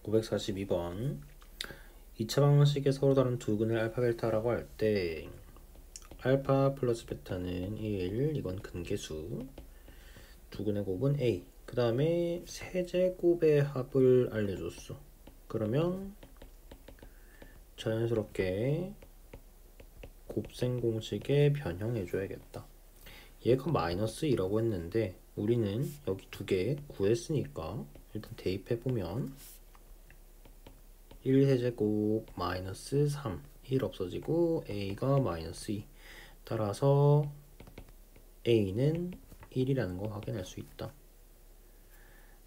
542번 2차 방정식의 서로 다른 두 근을 알파 베타라고 할 때 알파 플러스 베타는 1, 이건 근계수, 두 근의 곱은 a, 그 다음에 세제곱의 합을 알려줬어. 그러면 자연스럽게 곱셈 공식에 변형해줘야겠다. 얘가 마이너스 2라고 했는데 우리는 여기 두 개 구했으니까 일단 대입해보면 1세제곱 마이너스 3, 1 없어지고 a가 마이너스 2, 따라서 a는 1이라는 거 확인할 수 있다.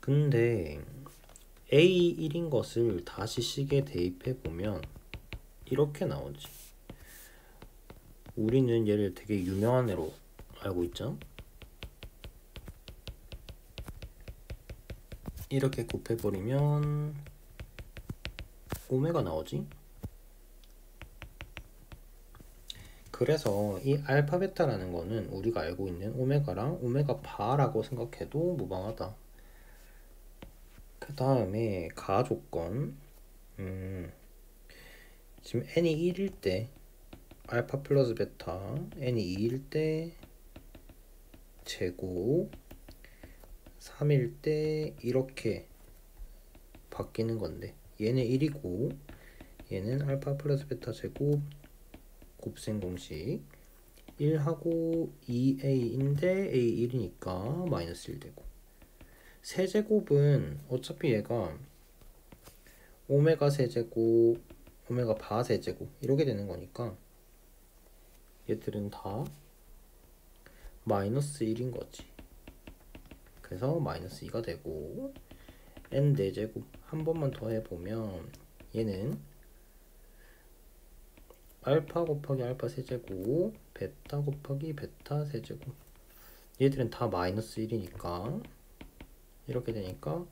근데 a 1인 것을 다시 식에 대입해보면 이렇게 나오지. 우리는 얘를 되게 유명한 애로 알고 있죠. 이렇게 곱해버리면 오메가 나오지. 그래서 이 알파 베타라는 거는 우리가 알고 있는 오메가랑 오메가 바라고 생각해도 무방하다. 그 다음에 가조건, 지금 n이 1일 때 알파 플러스 베타, n이 2일 때 제곱, 3일 때 이렇게 바뀌는 건데 얘는 1이고 얘는 알파 플러스 베타 제곱 곱셈 공식 1하고 2a인데 a 1이니까 마이너스 1 되고, 세제곱은 어차피 얘가 오메가 세제곱 오메가 바 세제곱 이렇게 되는 거니까 얘들은 다 마이너스 1인 거지. 그래서 마이너스 2가 되고, n 4제곱 한 번만 더 해보면 얘는 알파 곱하기 알파 세제곱 베타 곱하기 베타 세제곱, 얘들은 다 마이너스 1이니까 이렇게 되니까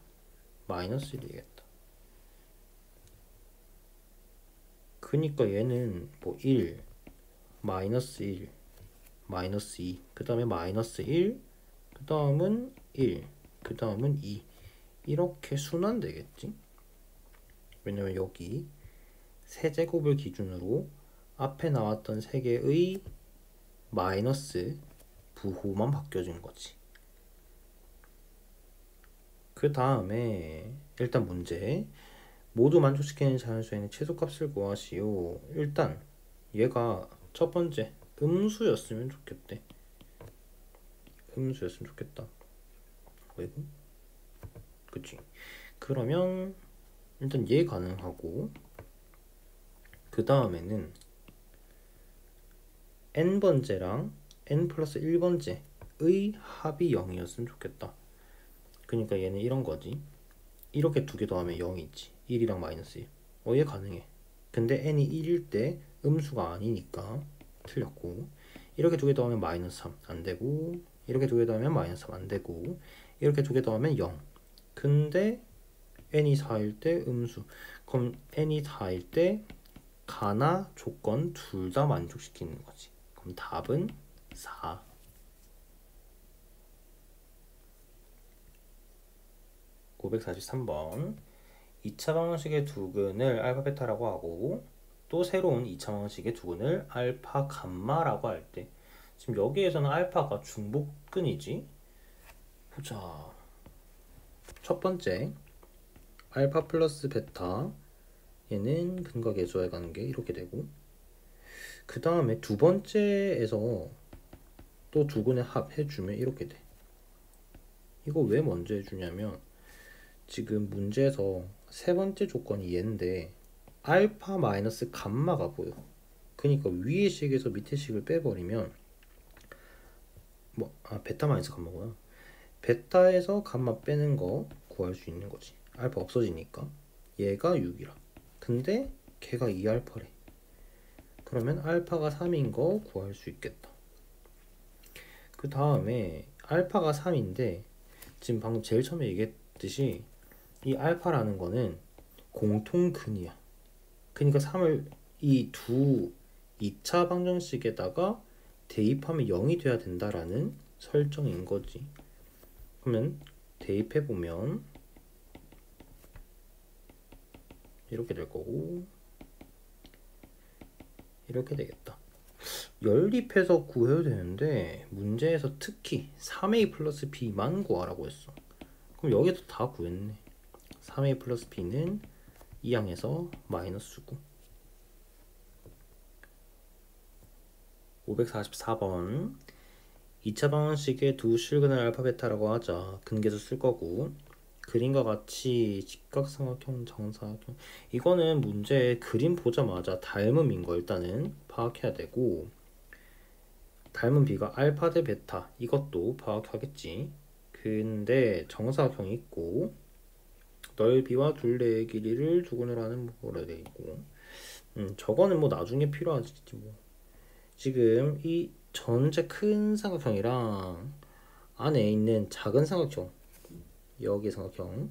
마이너스 1이겠다. 그니까 얘는 뭐 1, 마이너스 1, 마이너스 2, 그 다음에 마이너스 1, 그 다음은 1, 그 다음은 2, 이렇게 순환되겠지. 왜냐면 여기 세제곱을 기준으로 앞에 나왔던 세 개의 마이너스 부호만 바뀌어진 거지. 그 다음에 일단 문제, 모두 만족시키는 자연수에는 최소값을 구하시오. 일단 얘가 첫 번째 음수였으면 좋겠대. 음수였으면 좋겠다. 왜고? 그치? 그러면 일단 얘 가능하고, 그 다음에는 n번째랑 n 플러스 1번째의 합이 0이었으면 좋겠다. 그러니까 얘는 이런 거지. 이렇게 두 개 더하면 0이지. 1이랑 마이너스 1. 얘 가능해. 근데 n이 1일 때 음수가 아니니까 틀렸고, 이렇게 두 개 더하면 마이너스 3 안되고, 이렇게 두 개 더하면 마이너스 3 안되고, 이렇게 두 개 더하면 0. 근데 n이 4일 때 음수. 그럼 n이 4일 때 가나 조건 둘 다 만족시키는 거지. 그럼 답은 4. 543번 2차 방정식의 두 근을 알파 베타라고 하고, 또 새로운 2차 방정식의 두 근을 알파 감마라고 할 때, 지금 여기에서는 알파가 중복근이지. 보자. 첫 번째 알파 플러스 베타, 얘는 근과 계수와의 관계 이렇게 되고, 그 다음에 두 번째에서 또 두 근의 합 해주면 이렇게 돼. 이거 왜 먼저 해주냐면 지금 문제에서 세 번째 조건이 얘인데 알파 마이너스 감마가 보여. 그러니까 위의 식에서 밑의 식을 빼버리면 베타 마이너스 감마구나. 베타에서 감마 빼는 거 구할 수 있는 거지. 알파 없어지니까. 얘가 6이라. 근데 걔가 2알파래. 그러면 알파가 3인 거 구할 수 있겠다. 그 다음에 알파가 3인데 지금 방금 제일 처음에 얘기했듯이 이 알파라는 거는 공통근이야. 그러니까 3을 이 두 2차 방정식에다가 대입하면 0이 돼야 된다라는 설정인 거지. 그러면 대입해보면 이렇게 될 거고 이렇게 되겠다. 연립해서 구해도 되는데 문제에서 특히 3a 플러스 b만 구하라고 했어. 그럼 여기도 다 구했네. 3a 플러스 b는 2항에서 마이너스 9. 544번 2차 방정식의 두 실근을 알파 베타라고 하자. 근계수 쓸 거고 그림과 같이 직각삼각형 정사각형 이거는 문제 그림 보자마자 닮음인 거 일단은 파악해야 되고 닮은 비가 알파 대 베타 이것도 파악하겠지. 근데 정사각형이 있고 넓이와 둘레의 길이를 두근으로 하는 뭐라 돼 있고 저거는 뭐 나중에 필요하지 뭐. 지금 이 전체 큰 삼각형이랑 안에 있는 작은 삼각형 여기 삼각형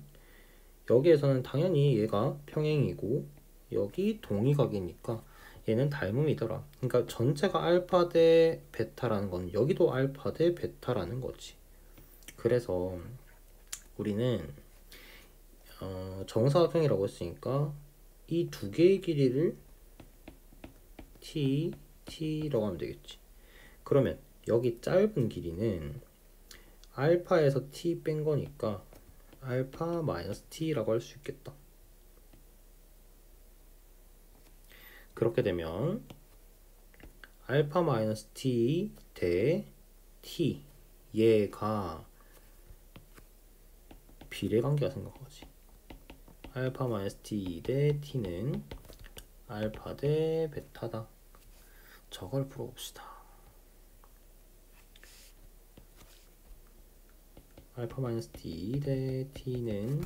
여기에서는 당연히 얘가 평행이고 여기 동의각이니까 얘는 닮음이더라. 그러니까 전체가 알파 대 베타라는 건 여기도 알파 대 베타라는 거지. 그래서 우리는 정사각형이라고 했으니까 이 두 개의 길이를 t라고 하면 되겠지. 그러면 여기 짧은 길이는 알파에서 t 뺀 거니까 알파 마이너스 t라고 할 수 있겠다. 그렇게 되면 알파 마이너스 t 대 t 얘가 비례관계가 생각하지. 알파 마이너스 t 대 t는 알파 대 베타다. 저걸 풀어봅시다. 알파 마이너스 t 대 t는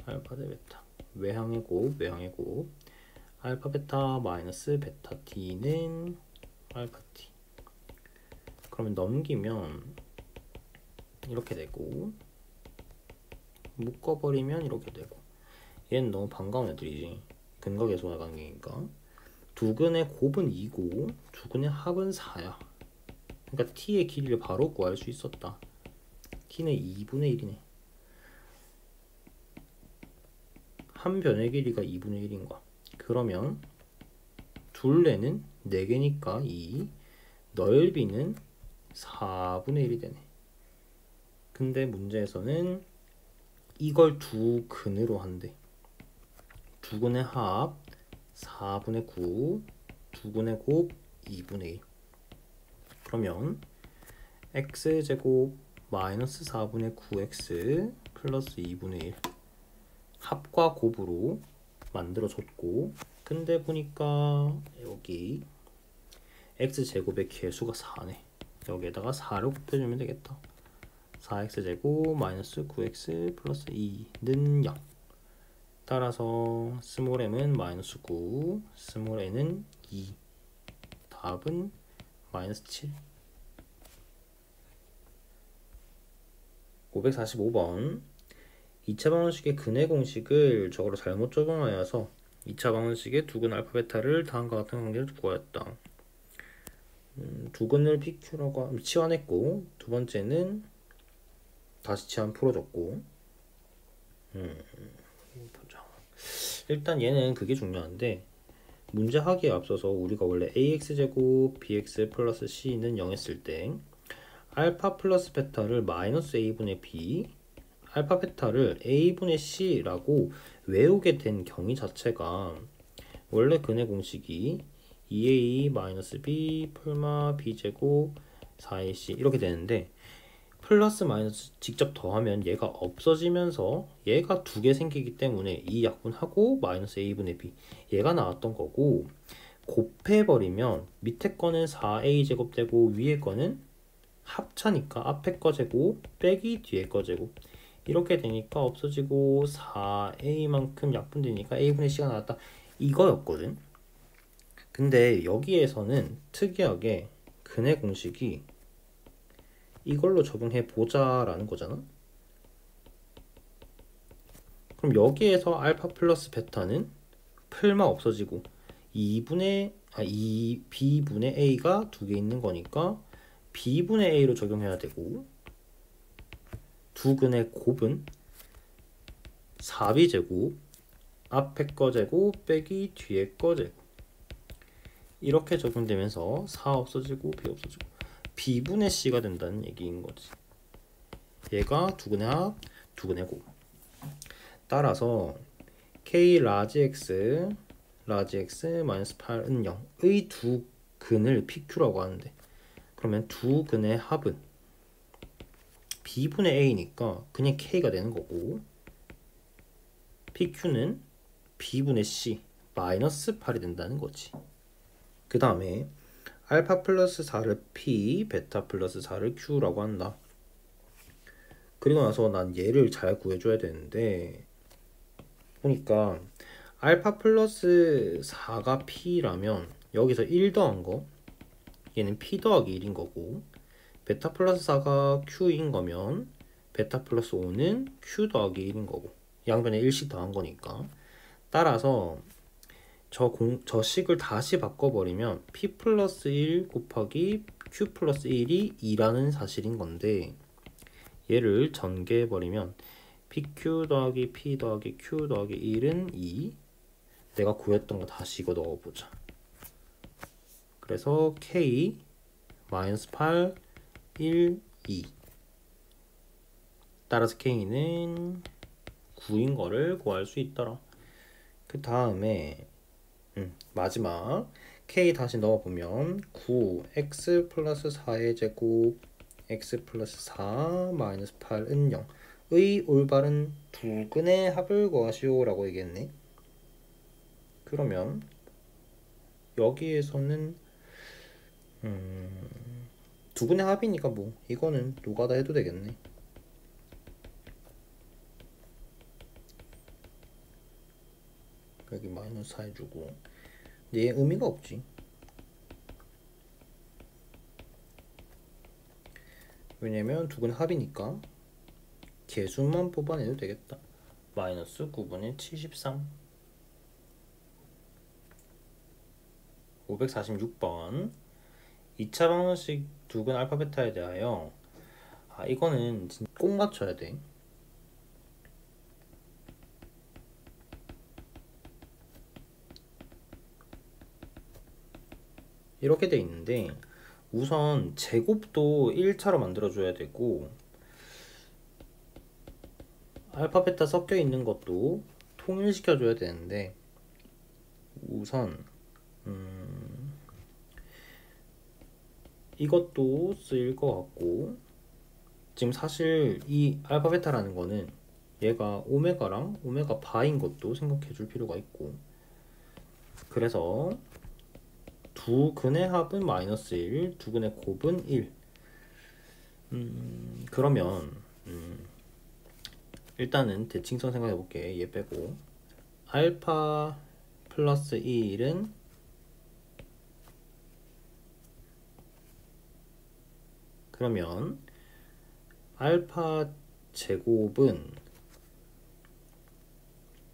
알파 대 베타. 외항의 곱, 외항의 곱. 알파 베타 마이너스 베타 t는 알파 t. 그러면 넘기면 이렇게 되고 묶어버리면 이렇게 되고. 얘는 너무 반가운 애들이지. 근각에서 관계니까. 두근의 곱은 2고 두근의 합은 4야. 그러니까 t의 길이를 바로 구할 수 있었다. t는 2분의 1이네. 한 변의 길이가 2분의 1인 거야. 그러면 둘레는 4개니까 2, 넓이는 4분의 1이 되네. 근데 문제에서는 이걸 두 근으로 한대. 두 근의 합 4분의 9, 두 근의 곱 2분의 1. 그러면 x제곱 마이너스 4분의 9x 플러스 2분의 1 합과 곱으로 만들어줬고 근데 보니까 여기 x제곱의 개수가 4네. 여기에다가 4를 곱해주면 되겠다. 4x제곱 마이너스 9x 플러스 2는 0. 따라서 스몰 m은 마이너스 9, 스몰 n은 2. 답은 마이너스 7. 545번 2차 방정식의 근의 공식을 저거로 잘못 적용하여서 2차 방정식의 두근 알파 베타를 다음과 같은 관계를 구하였다. 두근을 PQ라고 치환했고 두 번째는 다시 치환 풀어줬고 보자. 일단 얘는 그게 중요한데 문제 하기에 앞서서 우리가 원래 ax제곱 bx 플러스 c는 0 했을 때 알파 플러스 베타를 마이너스 a분의 b 알파 베타를 a분의 c라고 외우게 된 경위 자체가 원래 근의 공식이 2a 마이너스 b 풀마 b제곱 4ac 이렇게 되는데 플러스 마이너스 직접 더하면 얘가 없어지면서 얘가 두 개 생기기 때문에 이 약분하고 마이너스 a분의 b 얘가 나왔던 거고 곱해버리면 밑에 거는 4a제곱 되고 위에 거는 합차니까 앞에 거 제곱 빼기 뒤에 거 제곱 이렇게 되니까 없어지고 4a만큼 약분되니까 a분의 c가 나왔다 이거였거든. 근데 여기에서는 특이하게 근의 공식이 이걸로 적용해 보자 라는 거잖아. 그럼 여기에서 알파 플러스 베타는 풀마 없어지고 2분의 a가 두 개 있는 거니까 b분의 a로 적용해야 되고 두 근의 곱은 4b제곱 앞에 거 제곱 빼기 뒤에 거 제곱 이렇게 적용되면서 4 없어지고 b 없어지고 b분의 c가 된다는 얘기인 거지. 얘가 두근의 합, 두근의 곱. 따라서 k 라지 x 마이너스 8은 0의 두 근을 pq라고 하는데, 그러면 두 근의 합은 b분의 a니까 그냥 k가 되는 거고, pq는 b분의 c 마이너스 8이 된다는 거지. 그 다음에 알파 플러스 4를 p, 베타 플러스 4를 q라고 한다. 그리고 나서 난 얘를 잘 구해줘야 되는데, 보니까 알파 플러스 4가 p라면 여기서 1 더한 거 얘는 p 더하기 1인 거고, 베타 플러스 4가 q인 거면 베타 플러스 5는 q 더하기 1인 거고, 양변에 1씩 더한 거니까. 따라서 저 식을 다시 바꿔버리면 p 플러스 1 곱하기 q 플러스 1이 2라는 사실인 건데, 얘를 전개해버리면 pq 더하기 p 더하기 q 더하기 1은 2. 내가 구했던 거 다시 이거 넣어보자. 그래서 k 마이너스 8 1 2. 따라서 k는 9인 거를 구할 수 있더라. 그 다음에 마지막 k 다시 넣어보면 9 x 플러스 4의 제곱 x 플러스 4 마이너스 8은 0의 올바른 두 근의 합을 구하시오 라고 얘기했네. 그러면 여기에서는 두 근의 합이니까 뭐 이거는 노가다 해도 되겠네. 여기 마이너스 4 해주고, 근데 얘 의미가 없지. 왜냐면 두 근의 합이니까 개수만 뽑아내도 되겠다. 마이너스 9분의 73. 546번 2차 방정식 두근 알파 베타에 대하여, 이거는 진짜 꼭 맞춰야 돼. 이렇게 돼 있는데, 우선 제곱도 1차로 만들어줘야 되고, 알파 베타 섞여 있는 것도 통일시켜줘야 되는데, 우선 이것도 쓰일 것 같고, 지금 사실 이 알파 베타라는 거는 얘가 오메가랑 오메가 바인 것도 생각해 줄 필요가 있고, 그래서 두 근의 합은 마이너스 1, 두 근의 곱은 1. 그러면 일단은 대칭성 생각해 볼게. 얘 빼고 알파 플러스 1은 그러면 알파 제곱은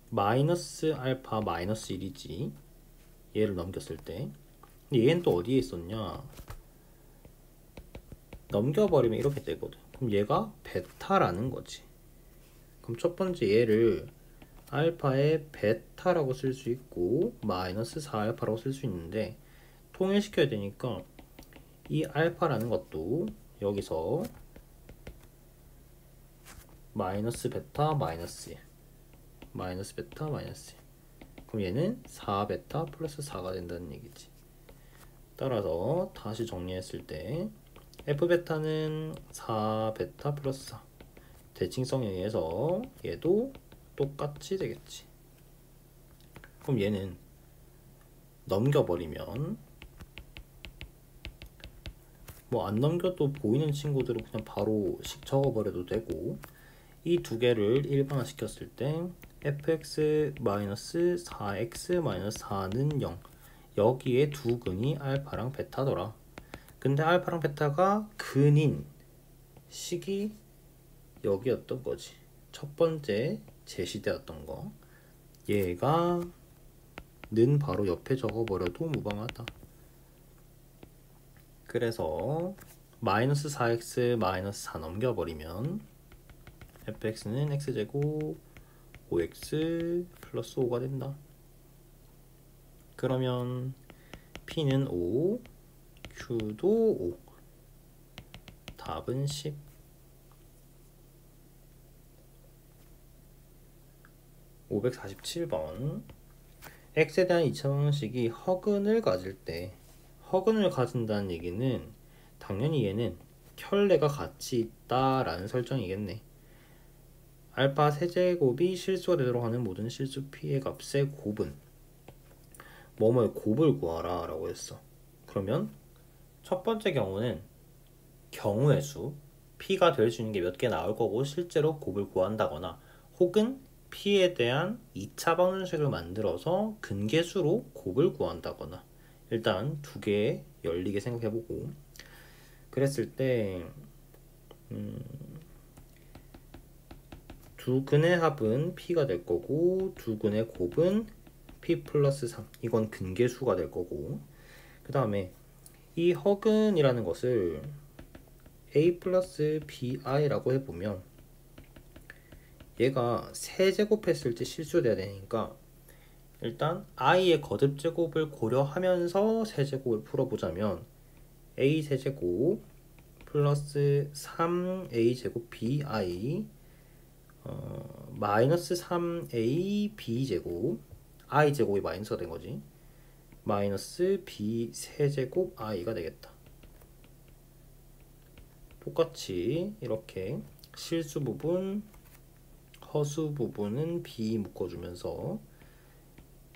마이너스 알파 마이너스 1이지, 얘를 넘겼을 때. 근데 얘는 또 어디에 있었냐, 넘겨버리면 이렇게 되거든. 그럼 얘가 베타라는 거지. 그럼 첫 번째 얘를 알파의 베타라고 쓸 수 있고 마이너스 4알파라고 쓸 수 있는데, 통일시켜야 되니까 이 알파라는 것도 여기서 마이너스 베타 마이너스 1, 마이너스 베타 마이너스 1. 그럼 얘는 4베타 플러스 4가 된다는 얘기지. 따라서 다시 정리했을 때 F베타는 4베타 플러스 4. 대칭성에 의해서 얘도 똑같이 되겠지. 그럼 얘는 넘겨버리면, 뭐 안 넘겨도 보이는 친구들은 그냥 바로 식 적어버려도 되고, 이 두 개를 일반화 시켰을 때 fx-4x-4는 0. 여기에 두 근이 알파랑 베타더라. 근데 알파랑 베타가 근인 식이 여기였던 거지. 첫 번째 제시되었던 거. 얘가 는 바로 옆에 적어버려도 무방하다. 그래서 마이너스 4x 마이너스 4 넘겨버리면 fx는 x제곱 5x 플러스 5가 된다. 그러면 P는 5, Q도 5. 답은 10. 547번. x에 대한 2차 방정식이 허근을 가질 때, 허근을 가진다는 얘기는 당연히 얘는 켤레가 같이 있다라는 설정이겠네. 알파 세제곱이 실수가 되도록 하는 모든 실수 p의 값의 곱은 뭐뭐의 곱을 구하라 라고 했어. 그러면 첫 번째 경우는 경우의 수 p가 될 수 있는 게 몇 개 나올 거고 실제로 곱을 구한다거나, 혹은 p에 대한 2차 방정식을 만들어서 근계수로 곱을 구한다거나, 일단 두 개 열리게 생각해보고, 그랬을 때 두 근의 합은 p가 될 거고 두 근의 곱은 p 플러스 3, 이건 근계수가 될 거고, 그 다음에 이 허근이라는 것을 a 플러스 bi라고 해보면 얘가 세제곱했을 때 실수돼야 되니까 일단 i의 거듭제곱을 고려하면서 세제곱을 풀어보자면 a 세제곱 플러스 3a 제곱 bi 마이너스 3a b제곱, i 제곱이 마이너스가 된 거지. 마이너스 b 세제곱 i가 되겠다. 똑같이 이렇게 실수 부분, 허수 부분은 b 묶어주면서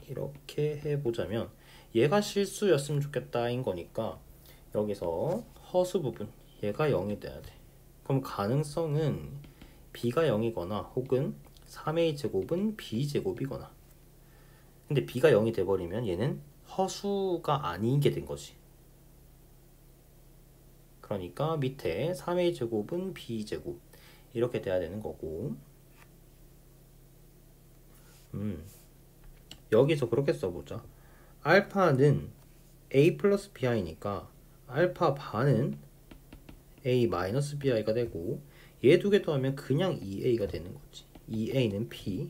이렇게 해보자면 얘가 실수였으면 좋겠다인 거니까 여기서 허수 부분 얘가 0이 돼야 돼. 그럼 가능성은 b가 0이거나 혹은 3a 제곱은 b 제곱이거나. 근데 b가 0이 돼버리면 얘는 허수가 아니게 된 거지. 그러니까 밑에 3a 제곱은 b 제곱 이렇게 돼야 되는 거고, 여기서 그렇게 써보자. 알파는 a 플러스 bi니까 알파 반은 a 마이너스 bi가 되고, 얘 두 개 더하면 그냥 2a가 되는 거지. 2a는 p,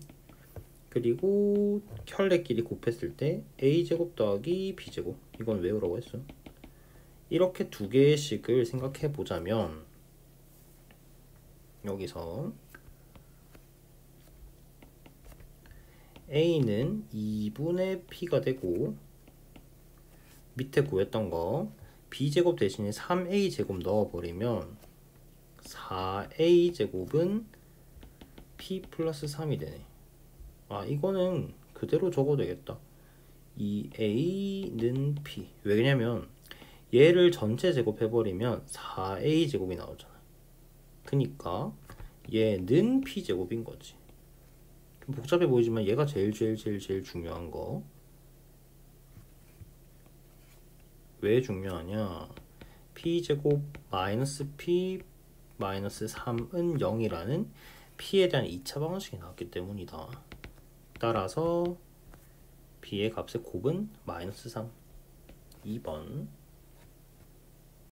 그리고 켤레끼리 곱했을 때 a제곱 더하기 b제곱, 이건 외우라고 했어. 이렇게 두 개의 식을 생각해 보자면 여기서 a는 2분의 p가 되고, 밑에 구했던 거 b제곱 대신에 3a 제곱 넣어버리면 4a 제곱은 p 플러스 3이 되네. 아, 이거는 그대로 적어도 되겠다. 2a는 p. 왜냐면 얘를 전체 제곱해버리면 4a 제곱이 나오잖아. 그니까 얘는 p 제곱인 거지. 좀 복잡해 보이지만 얘가 제일 중요한 거. 왜 중요하냐? p 제곱 마이너스 p 마이너스 3은 0이라는 p에 대한 2차 방정식이 나왔기 때문이다. 따라서 b의 값의 곱은 마이너스 3. 2번.